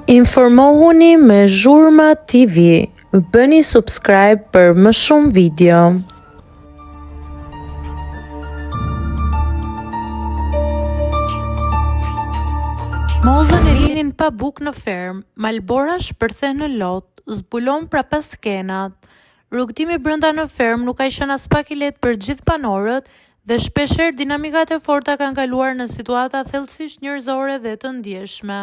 Informohuni me Zhurma TV. Bëni subscribe për më shumë video. Mozën e rinin pa buk në ferm, Malbora shpërthe në lot, zbulon pra pas skenat. Rrugtimi brenda në ferm nuk ka qenë as pak i lehtë për gjithë banorët dhe shpeshherë dinamikat e forta kanë kaluar në situata thellësisht njerëzore dhe të ndjeshme.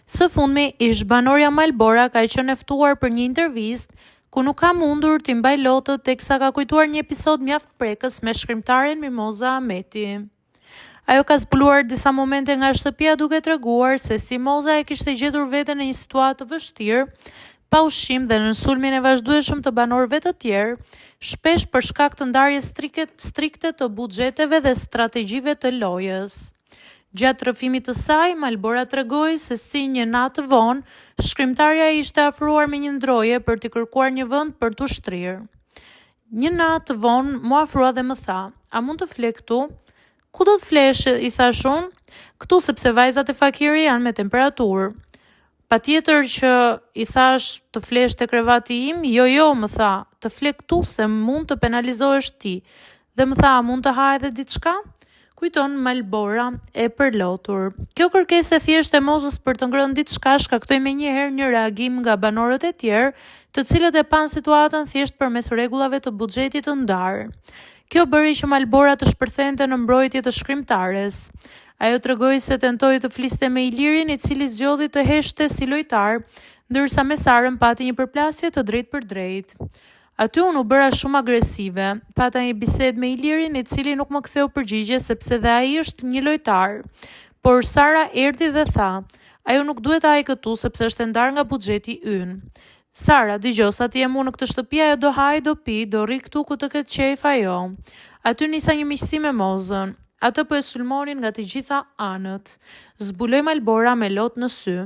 Së fundmi, ish-banorja Malbora ka qenë e ftuar për një intervistë ku nuk ka mundur t'i mbaj lotët teksa ka kujtuar një episod mjaft prekës me shkrimtaren Mimoza Ahmeti. Ajo ka zbuluar disa momente nga shtëpia duke treguar se si Moza e kishte gjetur veten në një situatë të vështirë, pa ushqim dhe në sulmin e vazhdueshëm të banorëve të tjerë, shpesh për shkak të ndarjes strikte të buxheteve dhe strategjive të lojës. Gjatë rrëfimit të saj, Malbora tregoi se si një natë vonë, shkrimtarja ishte afruar me një ndroje për t'i kërkuar një vend për t'u shtrirë. Një natë vonë mu afrua dhe më tha: "A mund të fle këtu?" "Ku do të flesh?" I thash unë. "Këtu, sepse vajzat e Fakiri janë me temperaturë." "Patjetër që," I thash, "të flesh te krevati im?" Jo, më tha, "të fle këtu se mund të penalizohesh ti." Dhe më tha: "A mund të ha edhe diçka?" Kujton Malbora e përlotur. Kjo kërkesë e thjeshtë e Mozës për të ngrënë diçka shkaktoi menjëherë një reagim nga banorët e tjerë, të cilët e panë situatën thjesht përmes rregullave të buxhetit të ndarë. Kjo bëri që Malbora të shpërthente në mbrojtje të shkrimtares. Ajo tregoi se tentoi të fliste me Ilirin, I cili zgjodhi të heshte si lojtar, ndërsa mesarën pati një përplasje të drejtë për drejtë. Aty unë u bëra shumë agresive, pata një bisedë me Ilirin, I cili nuk më ktheu përgjigje sepse dhe ai është një lojtar. Por Sara erdhi dhe tha: "Ajo nuk duhet ai këtu sepse është e ndarë nga buxheti ynë." "Sara, dëgjoj, sa ti je mu në këtë shtëpi, ajo do haj, do pi, do rri këtu ku të ketë qejf ajo." Aty nisa një miqësi me Mozën. Atë po e sulmonin nga të gjitha anët. Zbuloi Malbora me lot në sy.